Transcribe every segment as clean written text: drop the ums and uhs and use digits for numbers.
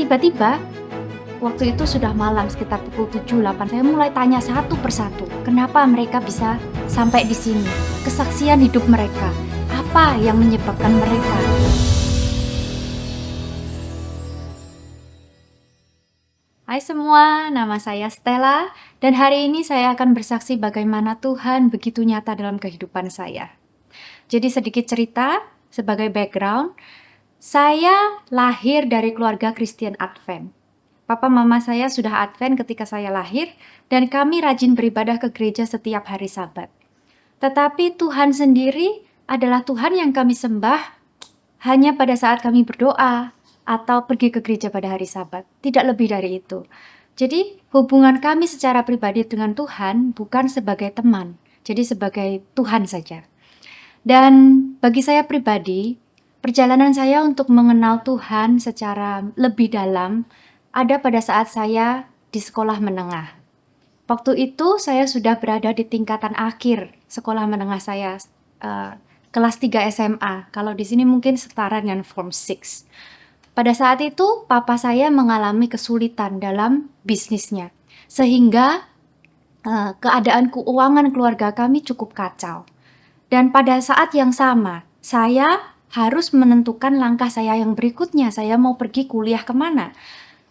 tiba-tiba waktu itu sudah malam sekitar pukul 7-8, saya mulai tanya satu persatu, kenapa mereka bisa sampai di sini? Kesaksian hidup mereka, apa yang menyebabkan mereka? Hai semua, nama saya Stella dan hari ini saya akan bersaksi bagaimana Tuhan begitu nyata dalam kehidupan saya. Jadi sedikit cerita sebagai background, saya lahir dari keluarga Kristen Advent. Papa mama saya sudah Advent ketika saya lahir dan kami rajin beribadah ke gereja setiap hari Sabat. Tetapi Tuhan sendiri adalah Tuhan yang kami sembah hanya pada saat kami berdoa atau pergi ke gereja pada hari Sabat, tidak lebih dari itu. Jadi hubungan kami secara pribadi dengan Tuhan bukan sebagai teman, jadi sebagai Tuhan saja. Dan bagi saya pribadi, perjalanan saya untuk mengenal Tuhan secara lebih dalam ada pada saat saya di sekolah menengah. Waktu itu saya sudah berada di tingkatan akhir sekolah menengah saya, kelas 3 SMA. Kalau di sini mungkin setara dengan Form 6. Pada saat itu, papa saya mengalami kesulitan dalam bisnisnya, sehingga keadaan keuangan keluarga kami cukup kacau. Dan pada saat yang sama, saya harus menentukan langkah saya yang berikutnya. Saya mau pergi kuliah kemana.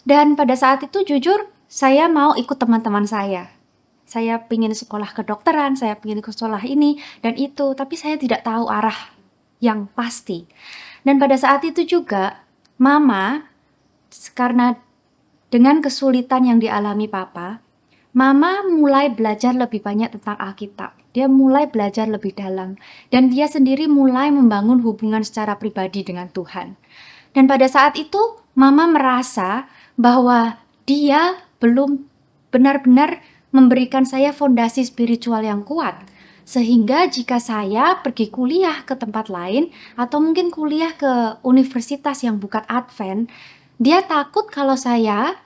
Dan pada saat itu jujur, saya mau ikut teman-teman saya. Saya ingin sekolah kedokteran, saya ingin ke sekolah ini dan itu, tapi saya tidak tahu arah yang pasti. Dan pada saat itu juga, Mama, karena dengan kesulitan yang dialami Papa, Mama mulai belajar lebih banyak tentang Alkitab. Dia mulai belajar lebih dalam. Dan dia sendiri mulai membangun hubungan secara pribadi dengan Tuhan. Dan pada saat itu, Mama merasa bahwa dia belum benar-benar memberikan saya fondasi spiritual yang kuat. Sehingga jika saya pergi kuliah ke tempat lain, atau mungkin kuliah ke universitas yang bukan Advent, dia takut kalau saya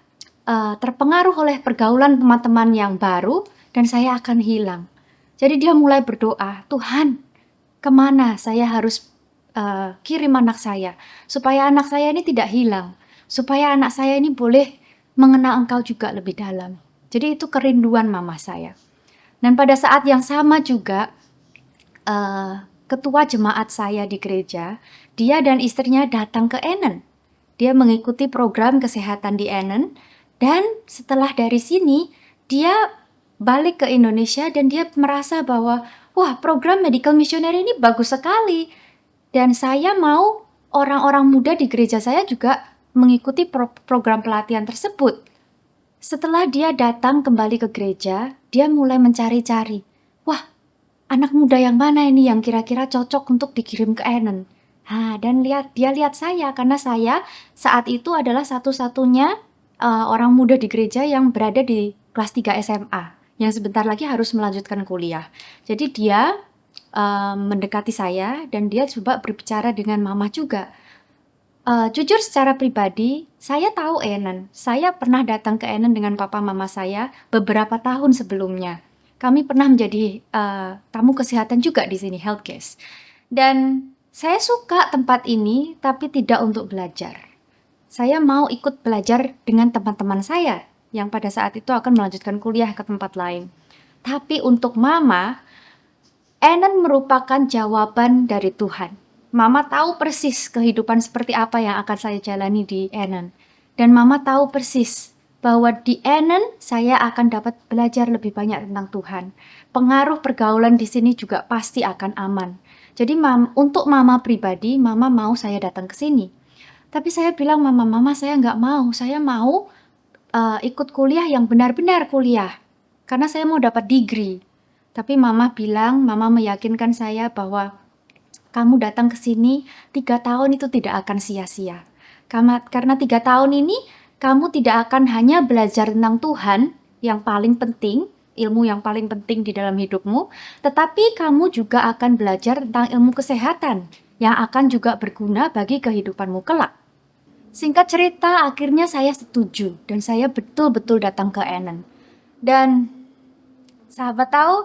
terpengaruh oleh pergaulan teman-teman yang baru dan saya akan hilang. Jadi dia mulai berdoa, Tuhan, kemana saya harus kirim anak saya, supaya anak saya ini tidak hilang, supaya anak saya ini boleh mengenal Engkau juga lebih dalam. Jadi itu kerinduan mama saya. Dan pada saat yang sama juga, ketua jemaat saya di gereja, dia dan istrinya datang ke Enen. Dia mengikuti program kesehatan di Enen, dan setelah dari sini, dia balik ke Indonesia dan dia merasa bahwa, wah, program medical missionary ini bagus sekali. Dan saya mau orang-orang muda di gereja saya juga mengikuti program pelatihan tersebut. Setelah dia datang kembali ke gereja, dia mulai mencari-cari. Wah, anak muda yang mana ini yang kira-kira cocok untuk dikirim ke Enen? Dan dia lihat saya karena saya saat itu adalah satu-satunya orang muda di gereja yang berada di kelas 3 SMA, yang sebentar lagi harus melanjutkan kuliah. Jadi dia mendekati saya dan dia coba berbicara dengan mama juga. Jujur secara pribadi, saya tahu Enen. Saya pernah datang ke Enen dengan papa mama saya beberapa tahun sebelumnya. Kami pernah menjadi tamu kesehatan juga di sini, health case. Dan saya suka tempat ini, tapi tidak untuk belajar. Saya mau ikut belajar dengan teman-teman saya yang pada saat itu akan melanjutkan kuliah ke tempat lain. Tapi untuk mama, Enen merupakan jawaban dari Tuhan. Mama tahu persis kehidupan seperti apa yang akan saya jalani di Enen. Dan Mama tahu persis bahwa di Enen saya akan dapat belajar lebih banyak tentang Tuhan. Pengaruh pergaulan di sini juga pasti akan aman. Jadi untuk Mama pribadi, Mama mau saya datang ke sini. Tapi saya bilang, Mama saya nggak mau. Saya mau ikut kuliah yang benar-benar kuliah. Karena saya mau dapat degree. Tapi Mama bilang, Mama meyakinkan saya bahwa kamu datang ke sini 3 tahun itu tidak akan sia-sia. Karena 3 tahun ini kamu tidak akan hanya belajar tentang Tuhan yang paling penting, ilmu yang paling penting di dalam hidupmu, tetapi kamu juga akan belajar tentang ilmu kesehatan yang akan juga berguna bagi kehidupanmu kelak. Singkat cerita, akhirnya saya setuju dan saya betul-betul datang ke Enen. Dan sahabat tahu,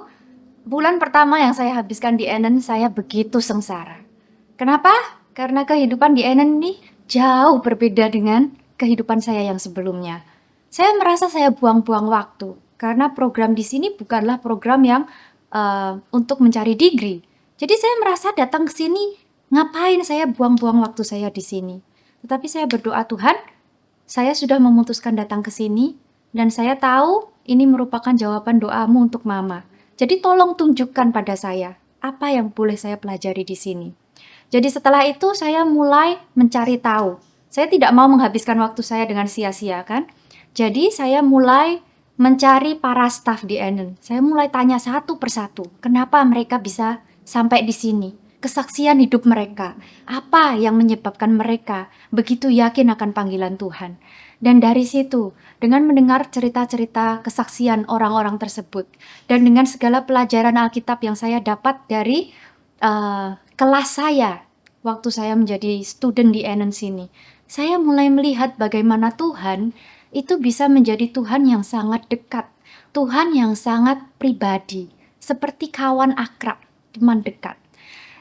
bulan pertama yang saya habiskan di Enen, saya begitu sengsara. Kenapa? Karena kehidupan di Enen ini jauh berbeda dengan kehidupan saya yang sebelumnya. Saya merasa saya buang-buang waktu karena program di sini bukanlah program yang untuk mencari degree. Jadi saya merasa datang ke sini, ngapain saya buang-buang waktu saya di sini. Tetapi saya berdoa, Tuhan, saya sudah memutuskan datang ke sini dan saya tahu ini merupakan jawaban doamu untuk Mama. Jadi tolong tunjukkan pada saya apa yang boleh saya pelajari di sini. Jadi setelah itu saya mulai mencari tahu. Saya tidak mau menghabiskan waktu saya dengan sia-sia kan. Jadi saya mulai mencari para staf di Enen. Saya mulai tanya satu persatu, kenapa mereka bisa sampai di sini? Kesaksian hidup mereka, apa yang menyebabkan mereka begitu yakin akan panggilan Tuhan. Dan dari situ, dengan mendengar cerita-cerita kesaksian orang-orang tersebut, dan dengan segala pelajaran Alkitab yang saya dapat dari kelas saya, waktu saya menjadi student di Enen sini, saya mulai melihat bagaimana Tuhan itu bisa menjadi Tuhan yang sangat dekat, Tuhan yang sangat pribadi, seperti kawan akrab, teman dekat.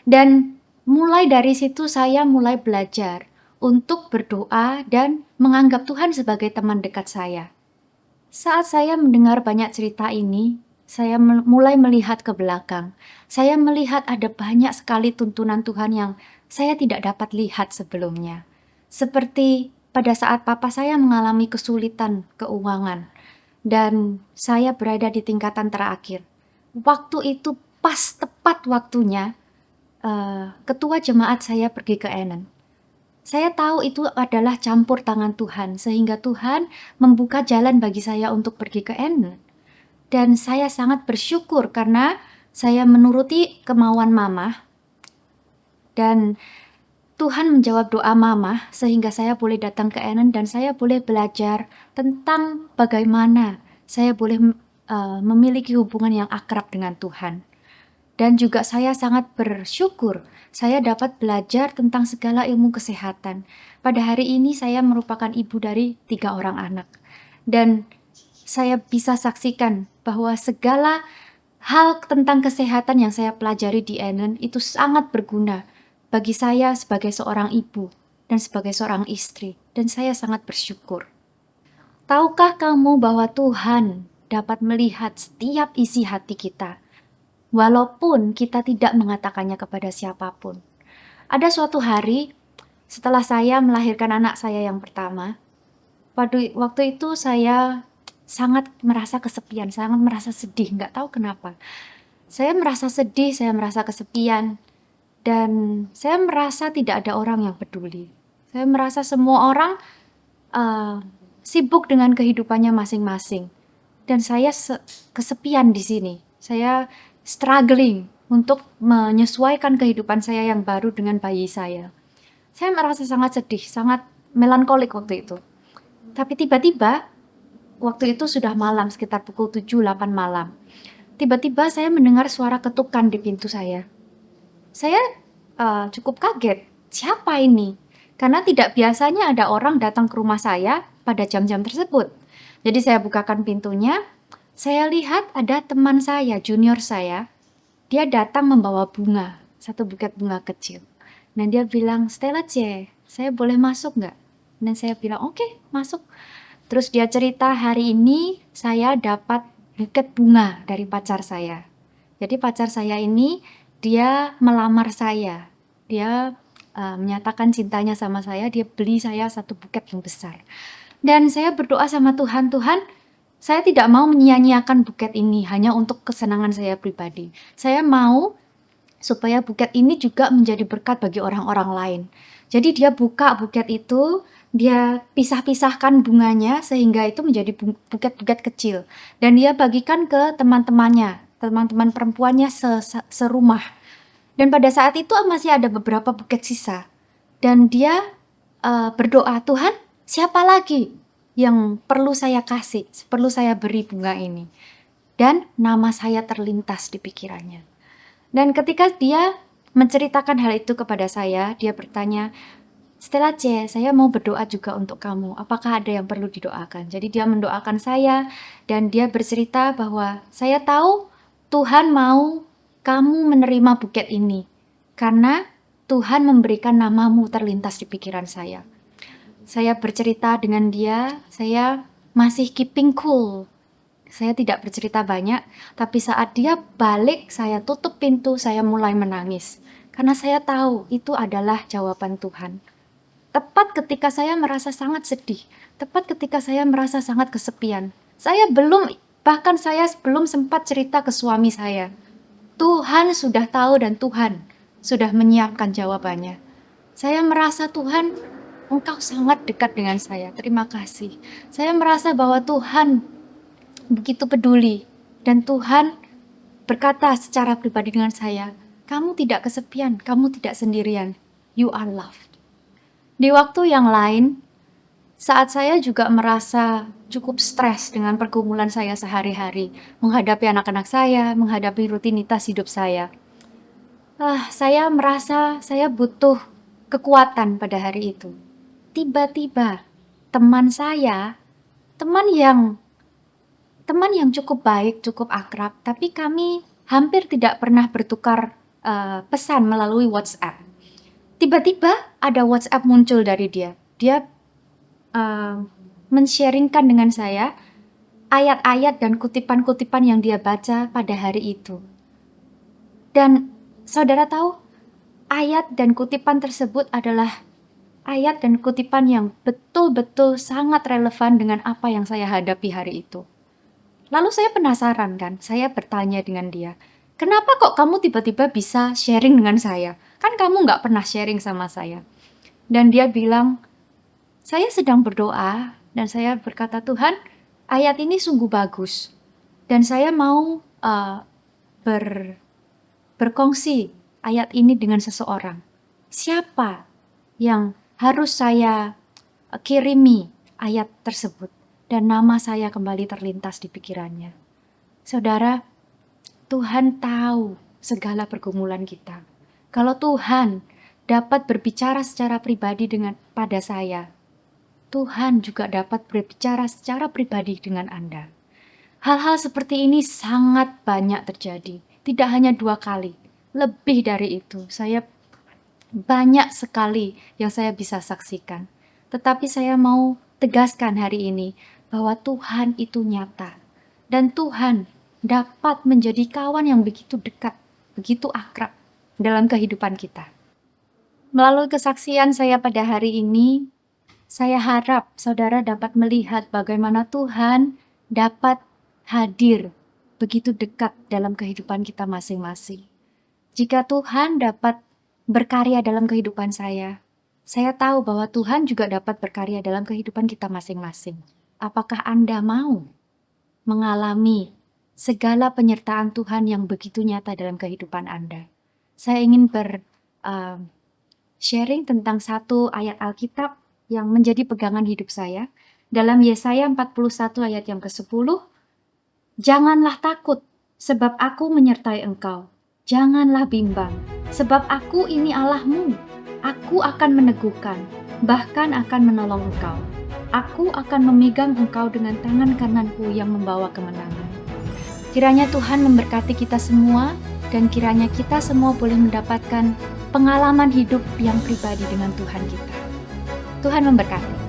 Dan mulai dari situ saya mulai belajar untuk berdoa dan menganggap Tuhan sebagai teman dekat saya. Saat saya mendengar banyak cerita ini, saya mulai melihat ke belakang. Saya melihat ada banyak sekali tuntunan Tuhan yang saya tidak dapat lihat sebelumnya. Seperti pada saat papa saya mengalami kesulitan keuangan dan saya berada di tingkatan terakhir. Waktu itu pas tepat waktunya ketua jemaat saya pergi ke Enen. Saya tahu itu adalah campur tangan Tuhan, sehingga Tuhan membuka jalan bagi saya untuk pergi ke Enen. Dan saya sangat bersyukur karena saya menuruti kemauan Mama. Dan Tuhan menjawab doa Mama sehingga saya boleh datang ke Enen dan saya boleh belajar tentang bagaimana saya boleh memiliki hubungan yang akrab dengan Tuhan. Dan juga saya sangat bersyukur saya dapat belajar tentang segala ilmu kesehatan. Pada hari ini saya merupakan ibu dari 3 orang anak. Dan saya bisa saksikan bahwa segala hal tentang kesehatan yang saya pelajari di Enen itu sangat berguna bagi saya sebagai seorang ibu dan sebagai seorang istri. Dan saya sangat bersyukur. Tahukah kamu bahwa Tuhan dapat melihat setiap isi hati kita? Walaupun kita tidak mengatakannya kepada siapapun. Ada suatu hari, setelah saya melahirkan anak saya yang pertama, waktu itu saya sangat merasa kesepian, sangat merasa sedih, nggak tahu kenapa. Saya merasa sedih, saya merasa kesepian, dan saya merasa tidak ada orang yang peduli. Saya merasa semua orang sibuk dengan kehidupannya masing-masing. Dan saya kesepian di sini. Saya struggling untuk menyesuaikan kehidupan saya yang baru dengan bayi saya. Saya merasa sangat sedih, sangat melankolik waktu itu. Tapi tiba-tiba, waktu itu sudah malam, sekitar pukul 7-8 malam. Tiba-tiba saya mendengar suara ketukan di pintu saya. Saya cukup kaget, siapa ini? Karena tidak biasanya ada orang datang ke rumah saya pada jam-jam tersebut. Jadi saya bukakan pintunya, saya lihat ada teman saya, junior saya, dia datang membawa bunga, satu buket bunga kecil. Nah dia bilang, Stella C, saya boleh masuk nggak? Dan saya bilang, oke, masuk. Terus dia cerita, hari ini saya dapat buket bunga dari pacar saya. Jadi pacar saya ini, dia melamar saya. Dia menyatakan cintanya sama saya, dia beli saya satu buket yang besar. Dan saya berdoa sama Tuhan, Tuhan, saya tidak mau menyia-nyiakan buket ini hanya untuk kesenangan saya pribadi. Saya mau supaya buket ini juga menjadi berkat bagi orang-orang lain. Jadi dia buka buket itu, dia pisah-pisahkan bunganya sehingga itu menjadi buket-buket kecil. Dan dia bagikan ke teman-temannya, teman-teman perempuannya serumah. Dan pada saat itu masih ada beberapa buket sisa. Dan dia berdoa, Tuhan, siapa lagi yang perlu saya kasih, perlu saya beri bunga ini? Dan nama saya terlintas di pikirannya. Dan ketika dia menceritakan hal itu kepada saya, dia bertanya, Stella C, saya mau berdoa juga untuk kamu. Apakah ada yang perlu didoakan? Jadi dia mendoakan saya dan dia bercerita bahwa saya tahu Tuhan mau kamu menerima buket ini karena Tuhan memberikan namamu terlintas di pikiran saya. Saya bercerita dengan dia, saya masih keeping cool. Saya tidak bercerita banyak, tapi saat dia balik, saya tutup pintu, saya mulai menangis. Karena saya tahu itu adalah jawaban Tuhan. Tepat ketika saya merasa sangat sedih, tepat ketika saya merasa sangat kesepian. Bahkan saya belum sempat cerita ke suami saya. Tuhan sudah tahu dan Tuhan sudah menyiapkan jawabannya. Saya merasa Tuhan, Engkau sangat dekat dengan saya. Terima kasih. Saya merasa bahwa Tuhan begitu peduli dan Tuhan berkata secara pribadi dengan saya, kamu tidak kesepian, kamu tidak sendirian. You are loved. Di waktu yang lain, saat saya juga merasa cukup stres dengan pergumulan saya sehari-hari, menghadapi anak-anak saya, menghadapi rutinitas hidup saya. Saya merasa saya butuh kekuatan pada hari itu. Tiba-tiba teman saya, teman yang cukup baik, cukup akrab, tapi kami hampir tidak pernah bertukar pesan melalui WhatsApp. Tiba-tiba ada WhatsApp muncul dari dia. Dia men-sharingkan dengan saya ayat-ayat dan kutipan-kutipan yang dia baca pada hari itu. Dan saudara tahu, ayat dan kutipan tersebut adalah ayat dan kutipan yang betul-betul sangat relevan dengan apa yang saya hadapi hari itu. Lalu saya penasaran kan, saya bertanya dengan dia, kenapa kok kamu tiba-tiba bisa sharing dengan saya? Kan kamu nggak pernah sharing sama saya. Dan dia bilang, saya sedang berdoa dan saya berkata, Tuhan, ayat ini sungguh bagus. Dan saya mau berkongsi ayat ini dengan seseorang. Siapa yang harus saya kirimi ayat tersebut? Dan nama saya kembali terlintas di pikirannya. Saudara, Tuhan tahu segala pergumulan kita. Kalau Tuhan dapat berbicara secara pribadi pada saya, Tuhan juga dapat berbicara secara pribadi dengan Anda. Hal-hal seperti ini sangat banyak terjadi. Tidak hanya 2 kali, lebih dari itu. Saya banyak sekali yang saya bisa saksikan. Tetapi saya mau tegaskan hari ini bahwa Tuhan itu nyata. Dan Tuhan dapat menjadi kawan yang begitu dekat, begitu akrab dalam kehidupan kita. Melalui kesaksian saya pada hari ini, saya harap saudara dapat melihat bagaimana Tuhan dapat hadir begitu dekat dalam kehidupan kita masing-masing. Jika Tuhan dapat berkarya dalam kehidupan saya tahu bahwa Tuhan juga dapat berkarya dalam kehidupan kita masing-masing. Apakah Anda mau mengalami segala penyertaan Tuhan yang begitu nyata dalam kehidupan Anda? Saya ingin sharing tentang satu ayat Alkitab yang menjadi pegangan hidup saya. Dalam Yesaya 41 ayat yang ke-10, janganlah takut, sebab aku menyertai engkau. Janganlah bimbang, sebab aku ini Allahmu. Aku akan meneguhkan, bahkan akan menolong engkau. Aku akan memegang engkau dengan tangan kananku yang membawa kemenangan. Kiranya Tuhan memberkati kita semua, dan kiranya kita semua boleh mendapatkan pengalaman hidup yang pribadi dengan Tuhan kita. Tuhan memberkati.